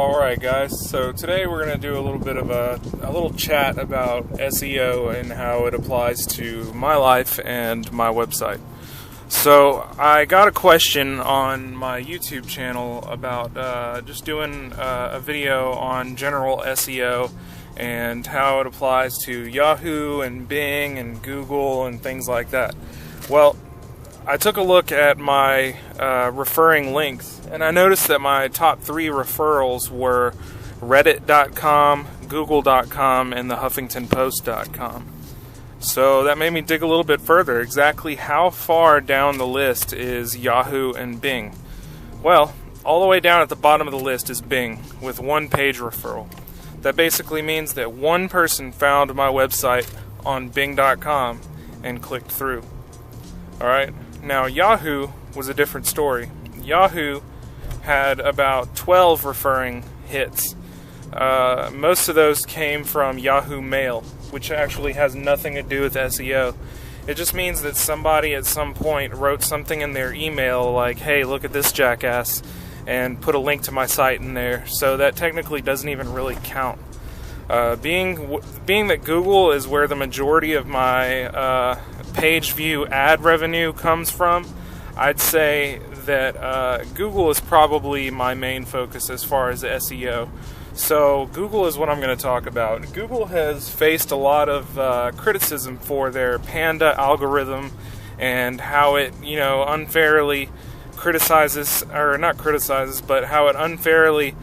Alright guys, so today we're going to do a little bit of a little chat about SEO and how it applies to my life and my website. So I got a question on my YouTube channel about just doing a video on general SEO and how it applies to Yahoo and Bing and Google and things like that. Well, I took a look at my referring links, and I noticed that my top 3 referrals were Reddit.com, Google.com, and the HuffingtonPost.com. So that made me dig a little bit further. Exactly how far down the list is Yahoo and Bing? Well, all the way down at the bottom of the list is Bing, with 1 page referral. That basically means that one person found my website on Bing.com and clicked through. Alright, now Yahoo was a different story. Yahoo had about 12 referring hits. Most of those came from Yahoo Mail, which actually has nothing to do with SEO. It just means that somebody at some point wrote something in their email like, hey, look at this jackass, and put a link to my site in there, so that technically doesn't even really count. Being that Google is where the majority of my page view ad revenue comes from, I'd say that Google is probably my main focus as far as SEO. So Google is what I'm going to talk about. Google has faced a lot of criticism for their Panda algorithm and how it, unfairly criticizes, or not criticizes, but how it unfairly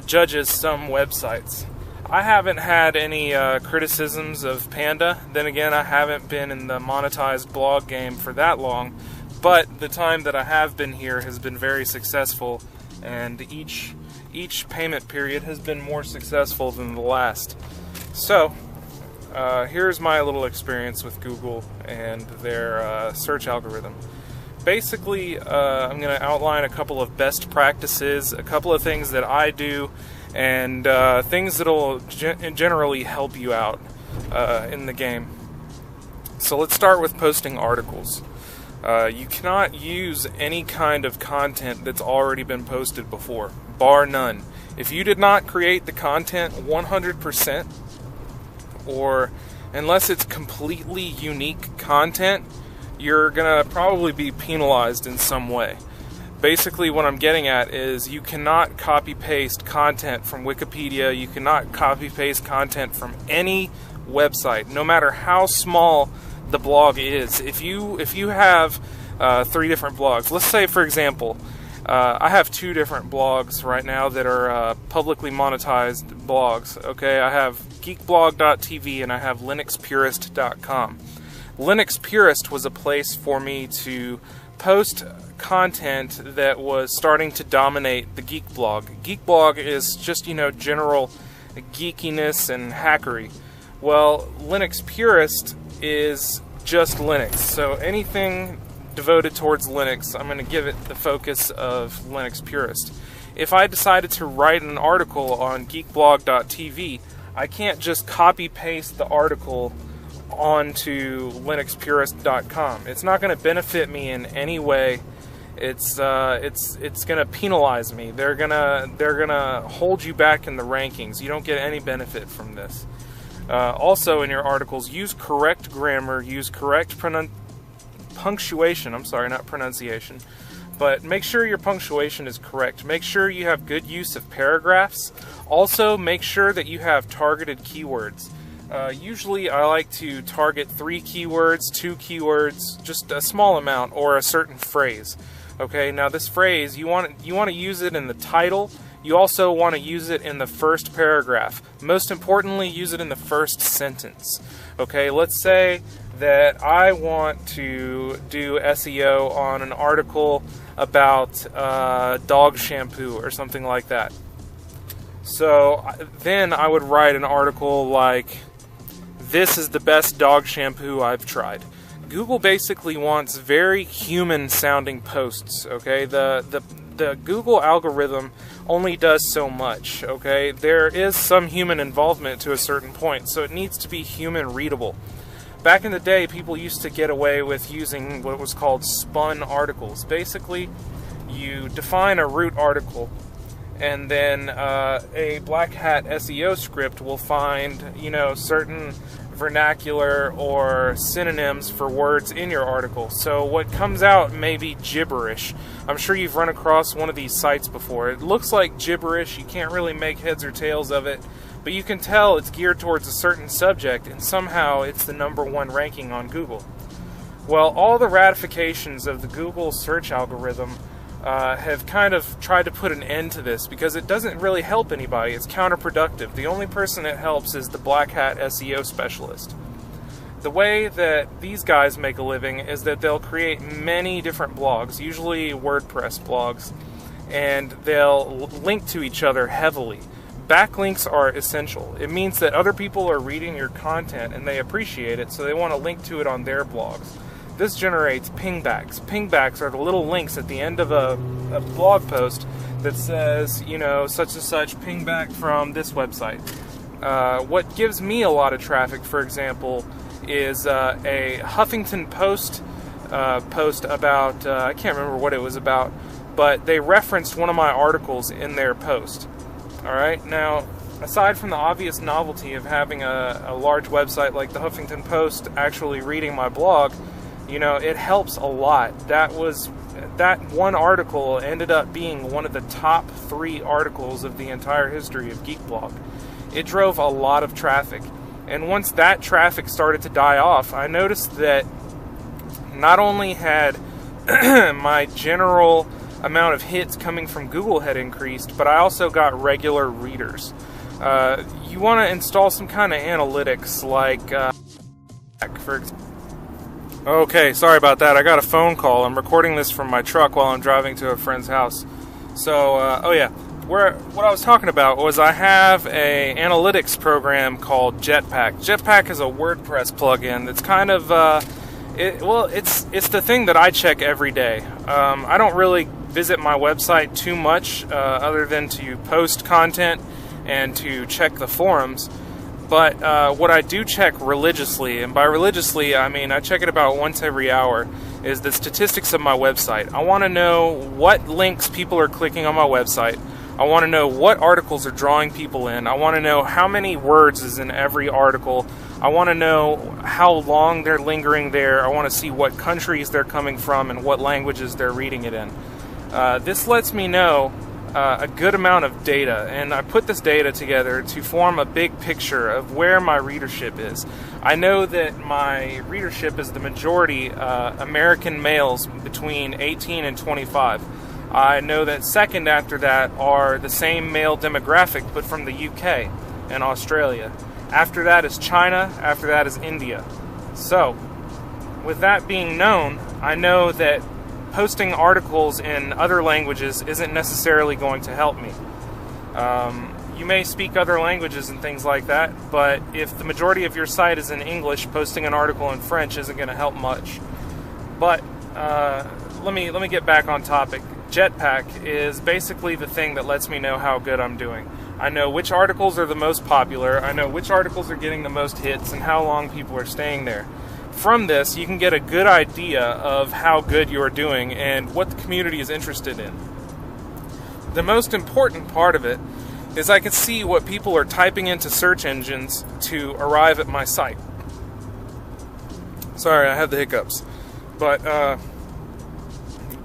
judges some websites. I haven't had any criticisms of Panda. Then again, I haven't been in the monetized blog game for that long, but the time that I have been here has been very successful, and each payment period has been more successful than the last. So, here's my little experience with Google and their search algorithm. Basically, I'm going to outline a couple of best practices, a couple of things that I do, and things that will generally help you out in the game. So let's start with posting articles. You cannot use any kind of content that's already been posted before, bar none. If you did not create the content 100%, or unless it's completely unique content, you're going to probably be penalized in some way. Basically, what I'm getting at is you cannot copy-paste content from Wikipedia, you cannot copy-paste content from any website, no matter how small the blog is. If you have 3 different blogs, let's say, for example, I have 2 different blogs right now that are publicly monetized blogs. Okay, I have geekblog.tv and I have linuxpurist.com. Linux Purist was a place for me to post content that was starting to dominate the Geek blog. Geek blog is just, general geekiness and hackery. Well, Linux Purist is just Linux. So anything devoted towards Linux, I'm going to give it the focus of Linux Purist. If I decided to write an article on geekblog.tv, I can't just copy-paste the article onto linuxpurist.com. It's not going to benefit me in any way. It's going to penalize me. They're gonna hold you back in the rankings. You don't get any benefit from this. Also, in your articles, use correct grammar, use correct punctuation. I'm sorry, not pronunciation. But make sure your punctuation is correct. Make sure you have good use of paragraphs. Also, make sure that you have targeted keywords. Usually I like to target 3 keywords, 2 keywords, just a small amount, or a certain phrase. Okay, now this phrase, you want to use it in the title. You also want to use it in the first paragraph. Most importantly, use it in the first sentence. Okay, let's say that I want to do SEO on an article about dog shampoo or something like that. So then I would write an article like, "This is the best dog shampoo I've tried." Google basically wants very human-sounding posts. Okay, the Google algorithm only does so much. Okay, there is some human involvement to a certain point, so it needs to be human readable. Back in the day, people used to get away with using what was called spun articles. Basically, you define a root article, and then a black hat SEO script will find, certain vernacular or synonyms for words in your article. So what comes out may be gibberish. I'm sure you've run across one of these sites before. It looks like gibberish. You can't really make heads or tails of it, but you can tell it's geared towards a certain subject, and somehow it's the #1 ranking on Google. Well, all the ratifications of the Google search algorithm have kind of tried to put an end to this, because it doesn't really help anybody. It's counterproductive. The only person it helps is the black hat SEO specialist. The way that these guys make a living is that they'll create many different blogs, usually WordPress blogs, and they'll link to each other heavily. Backlinks are essential. It means that other people are reading your content and they appreciate it, so they want to link to it on their blogs. This generates pingbacks. Pingbacks are the little links at the end of a blog post that says, such and such pingback from this website. What gives me a lot of traffic, for example, is a Huffington Post post about, I can't remember what it was about, but they referenced one of my articles in their post. Alright, now, aside from the obvious novelty of having a large website like the Huffington Post actually reading my blog, it helps a lot. That one article ended up being one of the top 3 articles of the entire history of Geekblog. It drove a lot of traffic. And once that traffic started to die off, I noticed that not only had my general amount of hits coming from Google had increased, but I also got regular readers. You want to install some kind of analytics like, for example. Okay, sorry about that. I got a phone call. I'm recording this from my truck while I'm driving to a friend's house. So, what I was talking about was I have a analytics program called Jetpack. Jetpack is a WordPress plugin that's kind of, it's the thing that I check every day. I don't really visit my website too much, other than to post content and to check the forums. But what I do check religiously, and by religiously I mean I check it about once every hour, is the statistics of my website. I want to know what links people are clicking on my website. I want to know what articles are drawing people in. I want to know how many words is in every article. I want to know how long they're lingering there. I want to see what countries they're coming from and what languages they're reading it in. This lets me know a good amount of data, and I put this data together to form a big picture of where my readership is. I know that my readership is the majority American males between 18 and 25. I know that second after that are the same male demographic but from the UK and Australia. After that is China, after that is India. So, with that being known, I know that posting articles in other languages isn't necessarily going to help me. You may speak other languages and things like that, but if the majority of your site is in English, posting an article in French isn't going to help much. But let me get back on topic. Jetpack is basically the thing that lets me know how good I'm doing. I know which articles are the most popular, I know which articles are getting the most hits, and how long people are staying there. From this, you can get a good idea of how good you're doing and what the community is interested in. The most important part of it is I can see what people are typing into search engines to arrive at my site. Sorry, I have the hiccups. But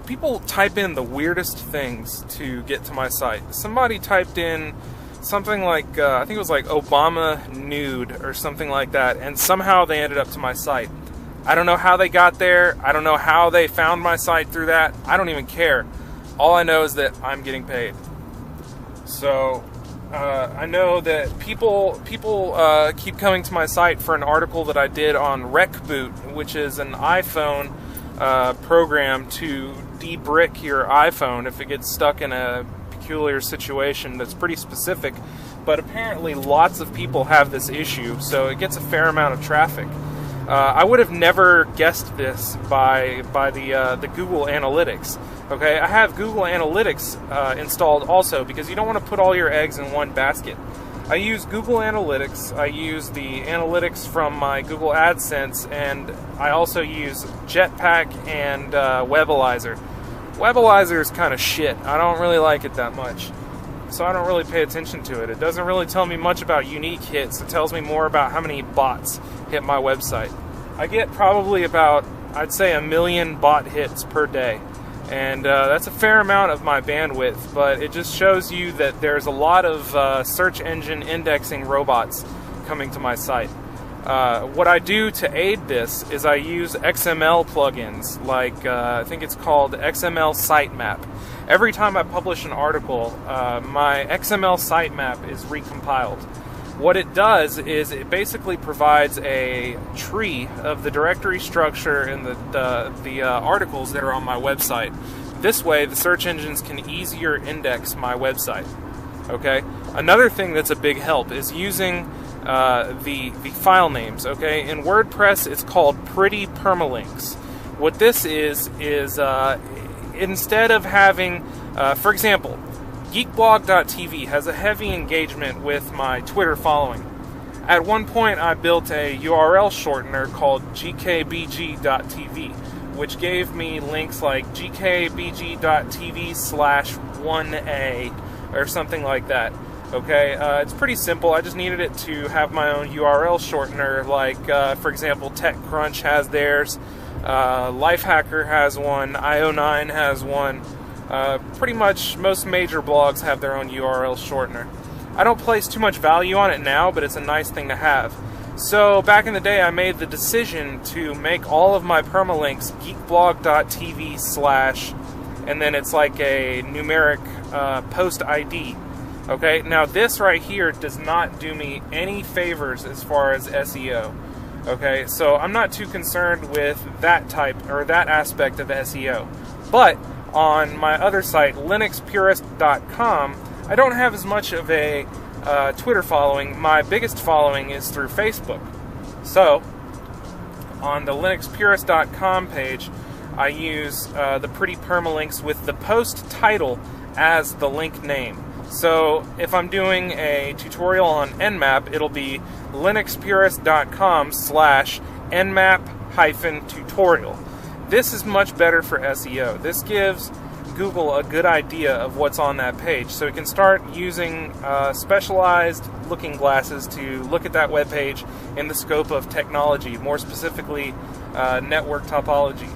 people type in the weirdest things to get to my site. Somebody typed in something like, I think it was like Obama nude or something like that, and somehow they ended up to my site. I don't know how they got there. I don't know how they found my site through that. I don't even care. All I know is that I'm getting paid. So I know that people keep coming to my site for an article that I did on RecBoot, which is an iPhone program to de-brick your iPhone if it gets stuck in a peculiar situation that's pretty specific. But apparently lots of people have this issue, so it gets a fair amount of traffic. I would have never guessed this by the Google Analytics. Okay, I have Google Analytics installed also because you don't want to put all your eggs in one basket. I use Google Analytics, I use the analytics from my Google AdSense, and I also use Jetpack and Webalizer. Webalizer is kind of shit. I don't really like it that much. so I don't really pay attention to it. It doesn't really tell me much about unique hits. It tells me more about how many bots hit my website. I get probably about, I'd say, 1 million bot hits per day. And that's a fair amount of my bandwidth, but it just shows you that there's a lot of search engine indexing robots coming to my site. What I do to aid this is I use XML plugins, like I think it's called XML Sitemap. Every time I publish an article, my XML sitemap is recompiled. What it does is it basically provides a tree of the directory structure and the articles that are on my website. This way, the search engines can easier index my website. Okay. Another thing that's a big help is using the file names. Okay. In WordPress, it's called pretty permalinks. What this is instead of having, for example, geekblog.tv has a heavy engagement with my Twitter following. At one point, I built a URL shortener called gkbg.tv, which gave me links like gkbg.tv/1a or something like that. Okay, it's pretty simple. I just needed it to have my own URL shortener, like, for example, TechCrunch has theirs, Lifehacker has one, IO9 has one. Pretty much most major blogs have their own URL shortener. I don't place too much value on it now, but it's a nice thing to have. So back in the day, I made the decision to make all of my permalinks geekblog.tv/ and then it's like a numeric post ID. Okay, now this right here does not do me any favors as far as SEO. Okay, so I'm not too concerned with that type or that aspect of SEO. But on my other site, linuxpurist.com, I don't have as much of a Twitter following. My biggest following is through Facebook. So, on the linuxpurist.com page, I use the pretty permalinks with the post title as the link name. So, if I'm doing a tutorial on Nmap, it'll be linuxpurist.com/nmap-tutorial. This is much better for SEO. This gives Google a good idea of what's on that page, so it can start using specialized looking glasses to look at that web page in the scope of technology, more specifically network topology.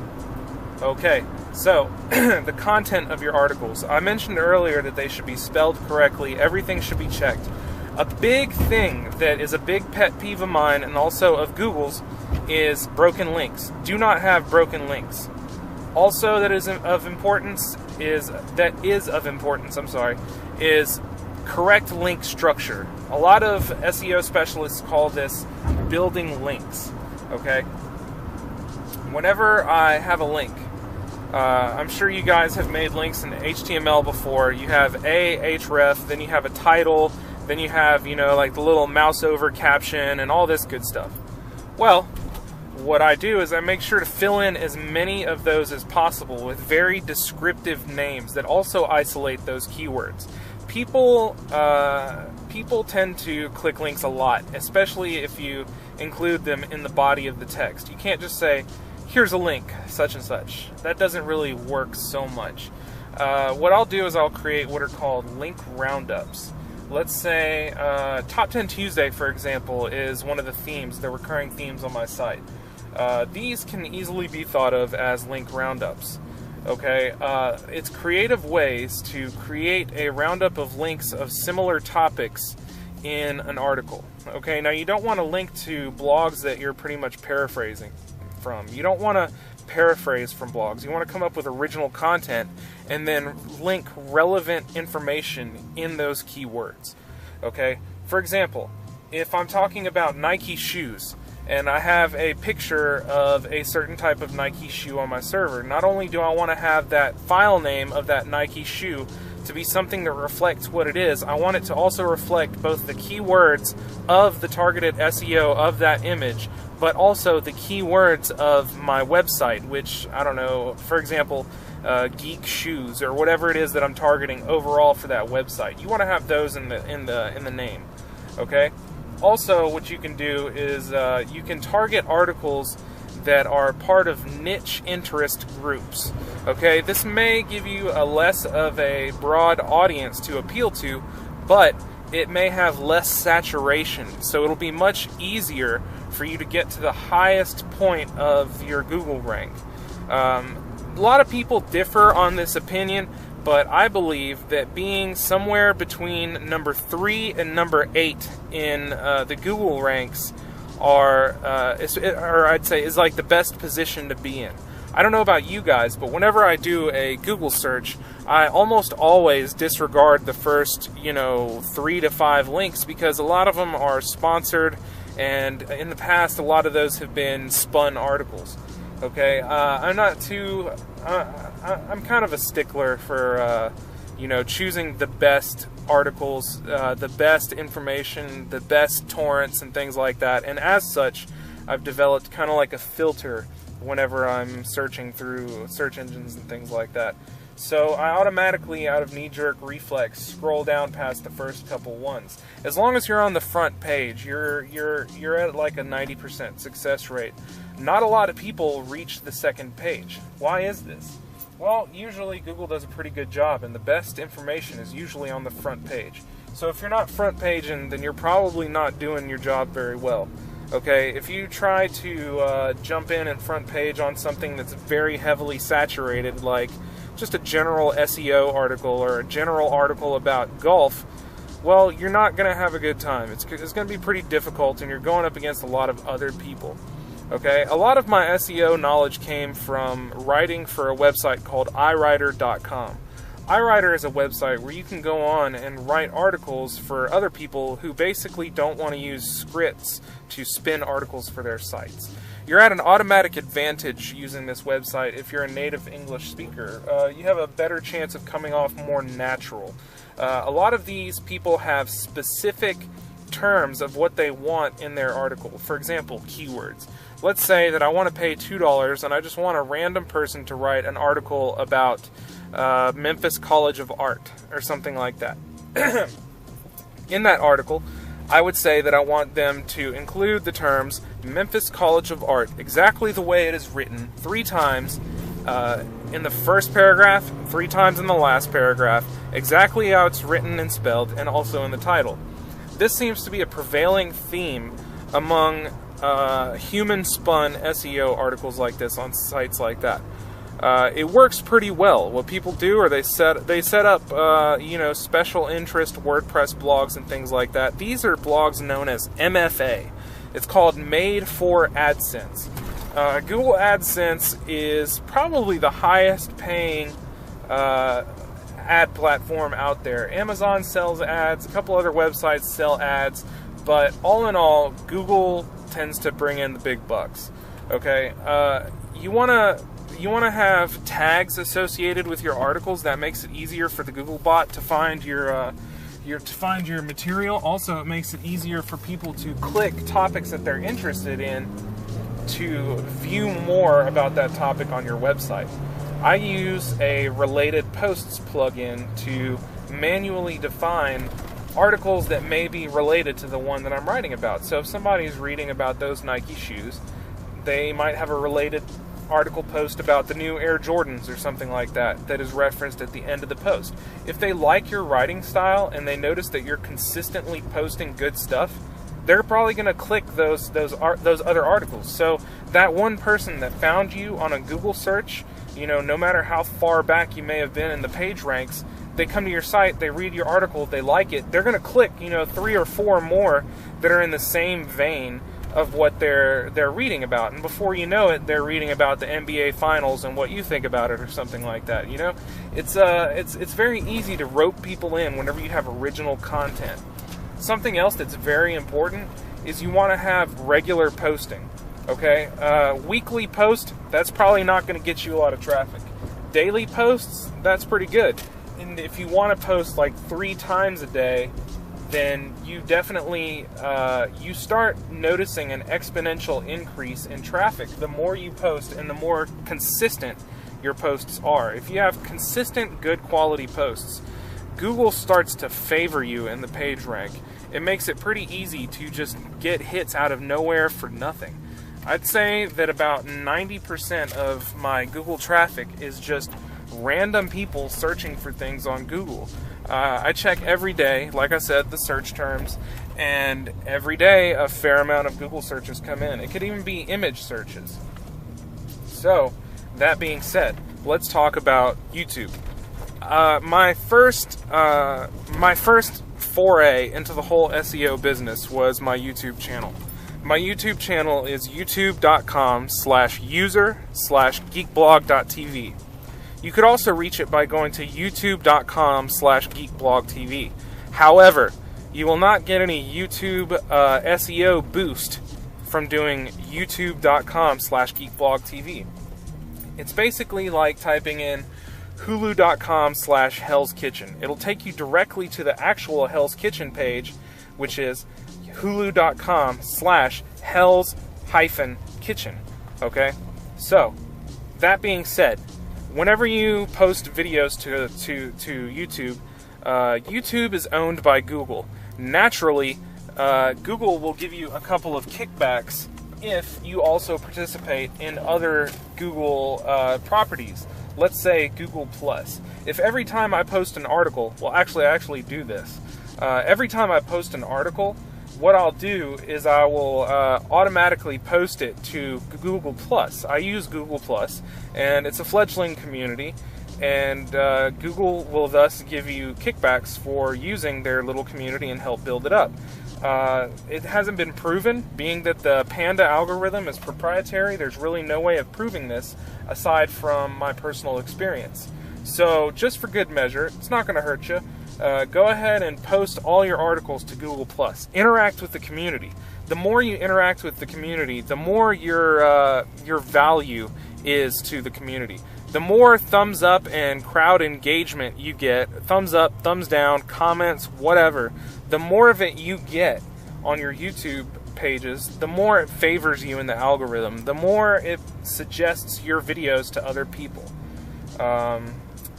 Okay, so the content of your articles. I mentioned earlier that they should be spelled correctly. Everything should be checked. A big thing that is a big pet peeve of mine and also of Google's is broken links. Do not have broken links. Also, that is of importance is correct link structure. A lot of SEO specialists call this building links. Okay. Whenever I have a link, I'm sure you guys have made links in HTML before. You have a href, then you have a title, then you have, like the little mouse over caption and all this good stuff. Well, what I do is I make sure to fill in as many of those as possible with very descriptive names that also isolate those keywords. People tend to click links a lot, especially if you include them in the body of the text. You can't just say, here's a link, such and such. That doesn't really work so much. What I'll do is I'll create what are called link roundups. Let's say Top 10 Tuesday, for example, is one of the themes, the recurring themes on my site. These can easily be thought of as link roundups. Okay, it's creative ways to create a roundup of links of similar topics in an article. Okay, now you don't want to link to blogs that you're pretty much paraphrasing from. You don't want to paraphrase from blogs. You want to come up with original content and then link relevant information in those keywords. Okay, for example, if I'm talking about Nike shoes and I have a picture of a certain type of Nike shoe on my server, not only do I want to have that file name of that Nike shoe to be something that reflects what it is, I want it to also reflect both the keywords of the targeted SEO of that image, but also the keywords of my website, which, I don't know, for example, geek shoes or whatever it is that I'm targeting overall for that website. You want to have those in the name. Okay. Also, what you can do is you can target articles that are part of niche interest groups. Okay, this may give you a less of a broad audience to appeal to, but it may have less saturation, so it'll be much easier for you to get to the highest point of your Google rank. A lot of people differ on this opinion, but I believe that being somewhere between number 3 and number 8 in the Google ranks is like the best position to be in. I don't know about you guys, but whenever I do a Google search, I almost always disregard the first, 3 to 5 links, because a lot of them are sponsored, and in the past, a lot of those have been spun articles. Okay, I'm kind of a stickler for, choosing the best articles, the best information, the best torrents and things like that. And as such, I've developed kind of like a filter whenever I'm searching through search engines and things like that. So I automatically, out of knee-jerk reflex, scroll down past the first couple ones. As long as you're on the front page, you're at like a 90% success rate. Not a lot of people reach the second page. Why is this? Well, usually Google does a pretty good job, and the best information is usually on the front page. So if you're not front paging, then you're probably not doing your job very well. Okay, if you try to jump in and front page on something that's very heavily saturated, like just a general SEO article or a general article about golf, well, you're not going to have a good time. It's going to be pretty difficult, and you're going up against a lot of other people. Okay, a lot of my SEO knowledge came from writing for a website called iWriter.com. iWriter is a website where you can go on and write articles for other people who basically don't want to use scripts to spin articles for their sites. You're at an automatic advantage using this website if you're a native English speaker. You have a better chance of coming off more natural. A lot of these people have specific terms of what they want in their article. For example, keywords. Let's say that I want to pay $2 and I just want a random person to write an article about Memphis College of Art or something like that. In that article, I would say that I want them to include the terms Memphis College of Art exactly the way it is written, 3 times in the first paragraph, 3 times in the last paragraph, exactly how it's written and spelled, and also in the title. This seems to be a prevailing theme among human-spun SEO articles like this on sites like that. It works pretty well. What people do are they set up special interest WordPress blogs and things like that. These are blogs known as MFA. It's called Made for AdSense. Google AdSense is probably the highest paying ad platform out there. Amazon sells ads, a couple other websites sell ads, but all in all, Google tends to bring in the big bucks. Okay, you wanna have tags associated with your articles. That makes it easier for the Google bot to find your material. Also, it makes it easier for people to click topics that they're interested in to view more about that topic on your website. I use a related posts plugin to manually define articles that may be related to the one that I'm writing about. So if somebody's reading about those Nike shoes, they might have a related article post about the new Air Jordans or something like that that is referenced at the end of the post. If they like your writing style and they notice that you're consistently posting good stuff, they're probably going to click those other articles. So that one person that found you on a Google search, no matter how far back you may have been in the page ranks, they come to your site, they read your article, they like it, they're going to click 3 or 4 more that are in the same vein of what they're reading about, and before you know it, they're reading about the NBA Finals and what you think about it or something like that. It's very easy to rope people in whenever you have original content. Something else that's very important is you want to have regular posting. Okay, weekly post, that's probably not going to get you a lot of traffic. Daily posts, that's pretty good. And if you want to post like 3 times a day, then you definitely you start noticing an exponential increase in traffic the more you post and the more consistent your posts are. If you have consistent, good quality posts, Google starts to favor you in the page rank. It makes it pretty easy to just get hits out of nowhere for nothing. I'd say that about 90% of my Google traffic is just random people searching for things on Google. I check every day, like I said, the search terms, and every day a fair amount of Google searches come in. It could even be image searches. So, that being said, let's talk about YouTube. My first foray into the whole SEO business was my YouTube channel. My YouTube channel is youtube.com/user/geekblog.tv. You could also reach it by going to youtube.com/geekblogtv. However, you will not get any YouTube SEO boost from doing youtube.com/geekblogtv. It's basically like typing in hulu.com/Hell's Kitchen. It'll take you directly to the actual Hell's Kitchen page, which is hulu.com/Hell's-Kitchen. Okay? So, that being said, whenever you post videos to YouTube, YouTube is owned by Google. Naturally, Google will give you a couple of kickbacks if you also participate in other Google properties. Let's say Google+. If every time I post an article, well, actually, I actually do this. Every time I post an article, what I'll do is I will automatically post it to Google+. I use Google+, and it's a fledgling community, and Google will thus give you kickbacks for using their little community and help build it up. It hasn't been proven, being that the Panda algorithm is proprietary. There's really no way of proving this aside from my personal experience. So just for good measure, it's not going to hurt you. Go ahead and post all your articles to Google+. Interact with the community. The more you interact with the community, the more your value is to the community. The more thumbs up and crowd engagement you get, thumbs up, thumbs down, comments, whatever, the more of it you get on your YouTube pages, the more it favors you in the algorithm, the more it suggests your videos to other people.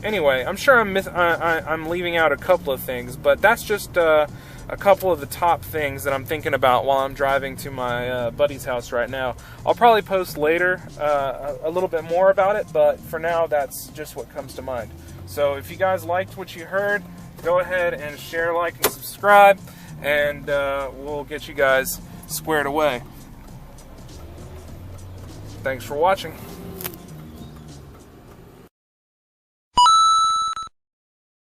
Anyway, I'm sure I'm leaving out a couple of things, but that's just a couple of the top things that I'm thinking about while I'm driving to my buddy's house right now. I'll probably post later a little bit more about it, but for now, that's just what comes to mind. So if you guys liked what you heard, go ahead and share, like, and subscribe, and we'll get you guys squared away. Thanks for watching.